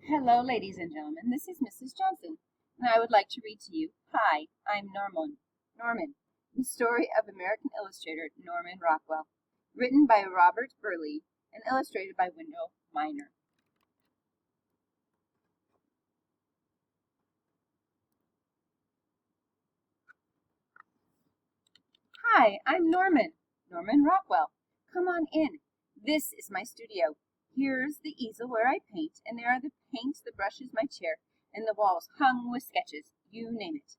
Hello, ladies and gentlemen. This is Mrs. Johnson, and I would like to read to you, Hi, I'm Norman. Norman, the story of American illustrator Norman Rockwell, written by Robert Burleigh and illustrated by Wendell Miner. Hi, I'm Norman. Norman Rockwell. Come on in. This is my studio. Here's the easel where I paint, and there are the paints, the brushes, my chair, and the walls hung with sketches. You name it.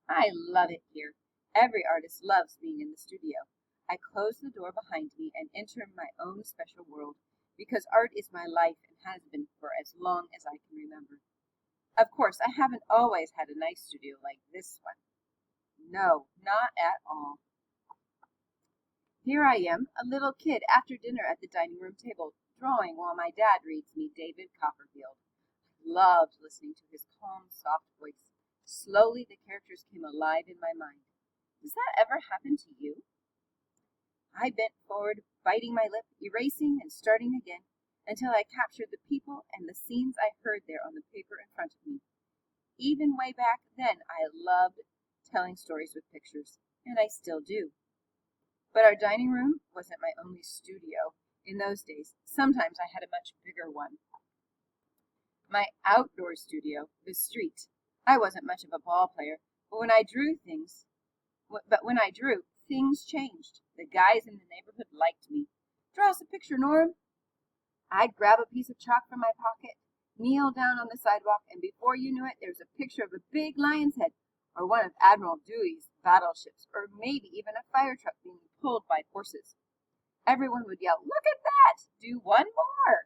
I love it here. Every artist loves being in the studio. I close the door behind me and enter my own special world, because art is my life and has been for as long as I can remember. Of course, I haven't always had a nice studio like this one. No, not at all. Here I am, a little kid, after dinner at the dining room table, drawing while my dad reads me David Copperfield. I loved listening to his calm, soft voice. Slowly the characters came alive in my mind. Does that ever happen to you? I bent forward, biting my lip, erasing and starting again, until I captured the people and the scenes I heard there on the paper in front of me. Even way back then I loved telling stories with pictures, and I still do. But our dining room wasn't my only studio. In those days, sometimes I had a much bigger one. My outdoor studio, the street. I wasn't much of a ball player, but when I drew, things changed. The guys in the neighborhood liked me. Draw us a picture, Norm. I'd grab a piece of chalk from my pocket, kneel down on the sidewalk, and before you knew it, there was a picture of a big lion's head, or one of Admiral Dewey's battleships, or maybe even a fire truck being pulled by horses. Everyone would yell, "Look at that! Do one more!"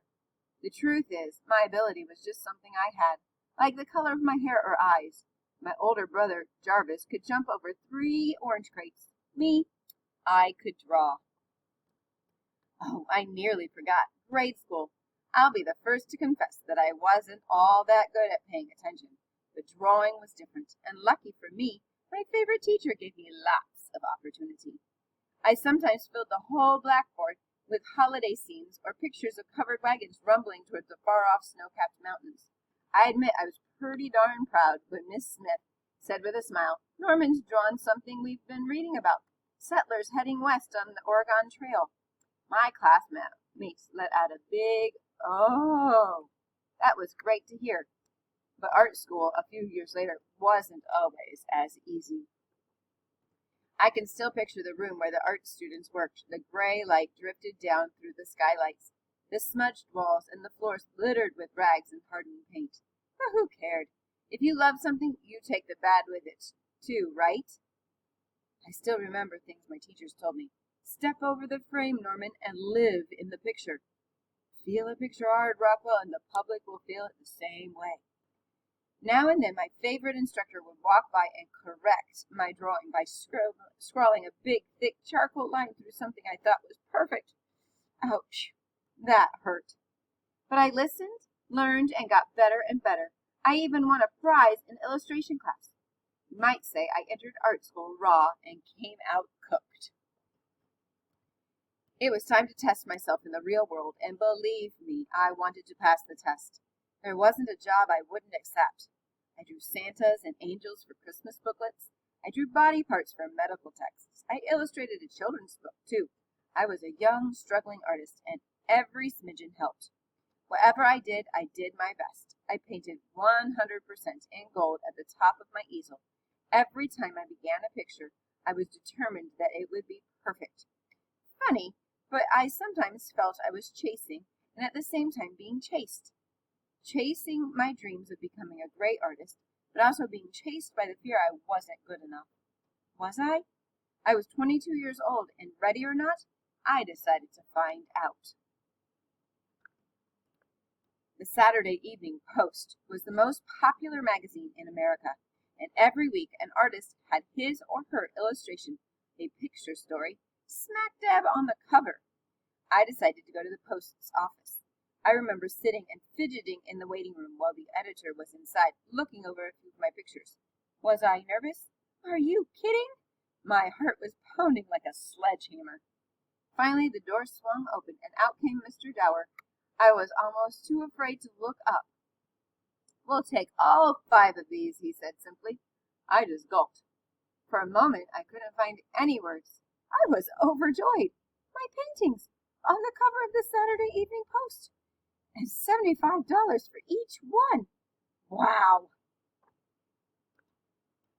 The truth is, my ability was just something I had, like the color of my hair or eyes. My older brother, Jarvis, could jump over 3 orange crates. Me, I could draw. Oh, I nearly forgot. Grade school. I'll be the first to confess that I wasn't all that good at paying attention. The drawing was different, and lucky for me, my favorite teacher gave me lots of opportunity. I sometimes filled the whole blackboard with holiday scenes or pictures of covered wagons rumbling towards the far-off snow-capped mountains. I admit I was pretty darn proud when Miss Smith said with a smile, "Norman's drawn something we've been reading about, settlers heading west on the Oregon Trail." My classmates let out a big, "Oh!" That was great to hear. But art school, a few years later, wasn't always as easy. I can still picture the room where the art students worked. The gray light drifted down through the skylights, the smudged walls, and the floors littered with rags and hardened paint. But who cared? If you love something, you take the bad with it, too, right? I still remember things my teachers told me. Step over the frame, Norman, and live in the picture. Feel a picture hard, Rockwell, and the public will feel it the same way. Now and then my favorite instructor would walk by and correct my drawing by scrawling a big, thick charcoal line through something I thought was perfect. Ouch! That hurt. But I listened, learned, and got better and better. I even won a prize in illustration class. You might say I entered art school raw and came out cooked. It was time to test myself in the real world, and believe me, I wanted to pass the test. There wasn't a job I wouldn't accept. I drew Santas and angels for Christmas booklets. I drew body parts for medical texts. I illustrated a children's book, too. I was a young, struggling artist, and every smidgen helped. Whatever I did my best. I painted 100% in gold at the top of my easel. Every time I began a picture, I was determined that it would be perfect. Funny, but I sometimes felt I was chasing, and at the same time being chased. Chasing my dreams of becoming a great artist, but also being chased by the fear I wasn't good enough. Was I? I was 22 years old, and ready or not, I decided to find out. The Saturday Evening Post was the most popular magazine in America, and every week an artist had his or her illustration, a picture story, smack dab on the cover. I decided to go to the Post's office. I remember sitting and fidgeting in the waiting room while the editor was inside, looking over a few of my pictures. Was I nervous? Are you kidding? My heart was pounding like a sledgehammer. Finally, the door swung open, and out came Mr. Dower. I was almost too afraid to look up. We'll take all 5 of these, he said simply. I just gulped. For a moment, I couldn't find any words. I was overjoyed. My paintings on the cover of the Saturday Evening Post, and $75 for each one. Wow!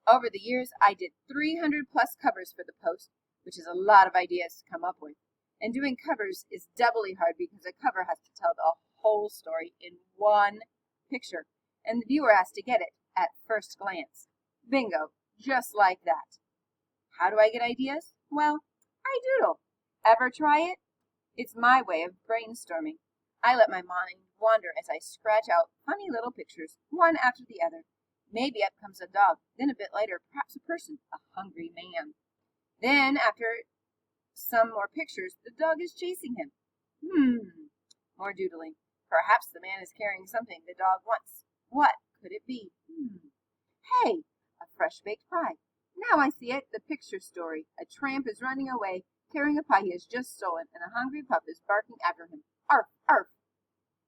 Over the years, I did 300 plus covers for the Post, which is a lot of ideas to come up with. And doing covers is doubly hard because a cover has to tell the whole story in one picture, and the viewer has to get it at first glance. Bingo, just like that. How do I get ideas? Well, I doodle. Ever try it? It's my way of brainstorming. I let my mind wander as I scratch out funny little pictures, one after the other. Maybe up comes a dog, then a bit later, perhaps a person, a hungry man. Then, after some more pictures, the dog is chasing him. More doodling. Perhaps the man is carrying something the dog wants. What could it be? Hey, a fresh baked pie. Now I see it, the picture story. A tramp is running away, carrying a pie he has just stolen, and a hungry pup is barking after him. Arf, arf.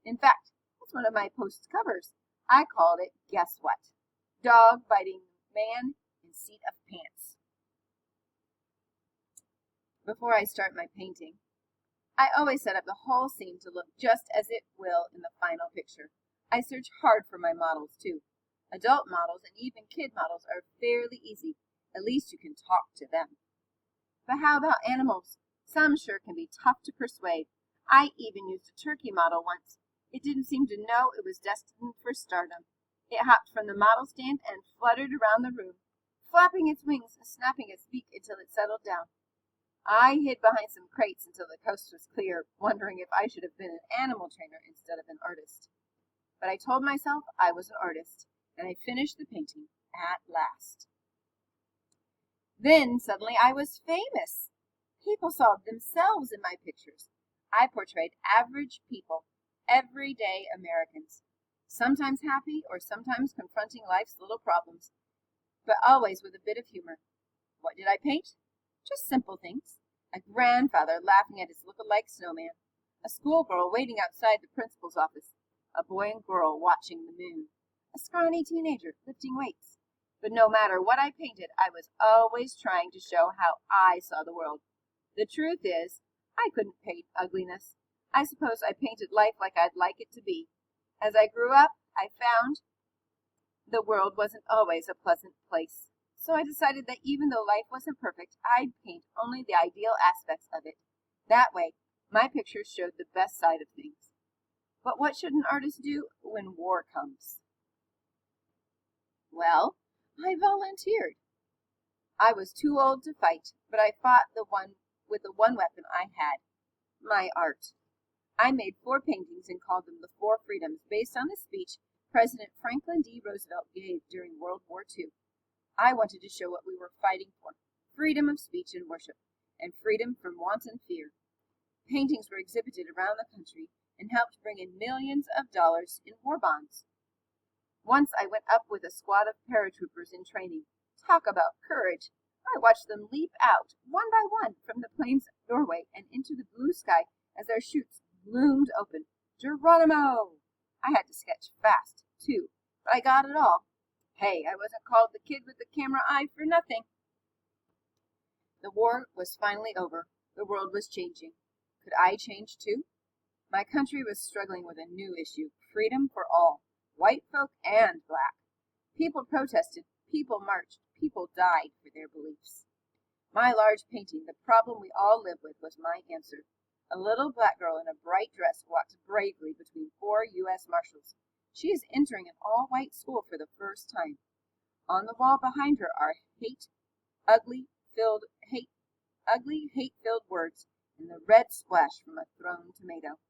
In fact, that's one of my Post covers. I called it Guess What? Dog biting man in seat of pants. Before I start my painting, I always set up the whole scene to look just as it will in the final picture. I search hard for my models, too. Adult models and even kid models are fairly easy. At least you can talk to them. But how about animals? Some sure can be tough to persuade. I even used a turkey model once. It didn't seem to know it was destined for stardom. It hopped from the model stand and fluttered around the room, flapping its wings and snapping its beak until it settled down. I hid behind some crates until the coast was clear, wondering if I should have been an animal trainer instead of an artist. But I told myself I was an artist, and I finished the painting at last. Then suddenly I was famous. People saw themselves in my pictures. I portrayed average people, everyday Americans, sometimes happy or sometimes confronting life's little problems, but always with a bit of humor. What did I paint? Just simple things. A grandfather laughing at his look-alike snowman, a schoolgirl waiting outside the principal's office, a boy and girl watching the moon, a scrawny teenager lifting weights. But no matter what I painted, I was always trying to show how I saw the world. The truth is, I couldn't paint ugliness. I suppose I painted life like I'd like it to be. As I grew up, I found the world wasn't always a pleasant place. So I decided that even though life wasn't perfect, I'd paint only the ideal aspects of it. That way, my pictures showed the best side of things. But what should an artist do when war comes? Well, I volunteered. I was too old to fight, but I fought with the one weapon I had, my art. I made 4 paintings and called them the 4 Freedoms, based on the speech President Franklin D. Roosevelt gave during World War II. I wanted to show what we were fighting for, freedom of speech and worship, and freedom from wanton fear. Paintings were exhibited around the country and helped bring in millions of dollars in war bonds. Once I went up with a squad of paratroopers in training. Talk about courage! I watched them leap out, one by one, from the plane's doorway and into the blue sky as their chutes loomed open. Geronimo! I had to sketch fast, too, but I got it all. Hey, I wasn't called the kid with the camera eye for nothing. The war was finally over. The world was changing. Could I change too? My country was struggling with a new issue, freedom for all, white folk and black. People protested, people marched, people died for their beliefs. My large painting, The Problem We All Live With, was my answer. A little black girl in a bright dress walked bravely between 4 U.S. Marshals. She is entering an all-white school for the first time. On the wall behind her are ugly, hate-filled words, and the red splash from a thrown tomato.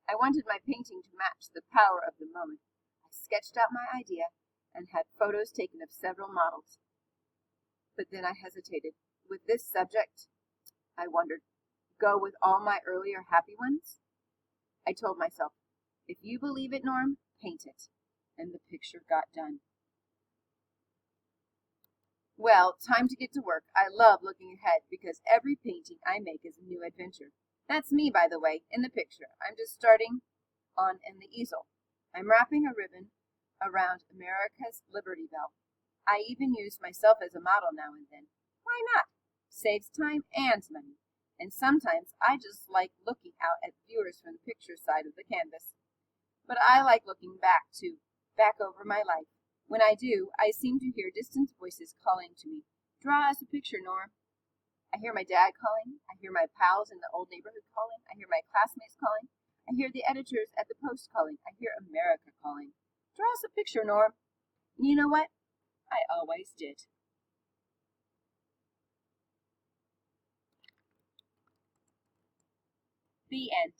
I wanted my painting to match the power of the moment. I sketched out my idea and had photos taken of several models. But then I hesitated. With this subject, I wondered, go with all my earlier happy ones? I told myself, if you believe it, Norm, paint it. And the picture got done. Well, time to get to work. I love looking ahead because every painting I make is a new adventure. That's me, by the way, in the picture. I'm just starting on in the easel. I'm wrapping a ribbon around America's Liberty Bell. I even use myself as a model now and then. Why not? Saves time and money. And sometimes I just like looking out at viewers from the picture side of the canvas. But I like looking back, too, back over my life. When I do, I seem to hear distant voices calling to me, "Draw us a picture, Norm." I hear my dad calling. I hear my pals in the old neighborhood calling. I hear my classmates calling. I hear the editors at the Post calling. I hear America calling. "Draw us a picture, Norm." And you know what? I always did. The end.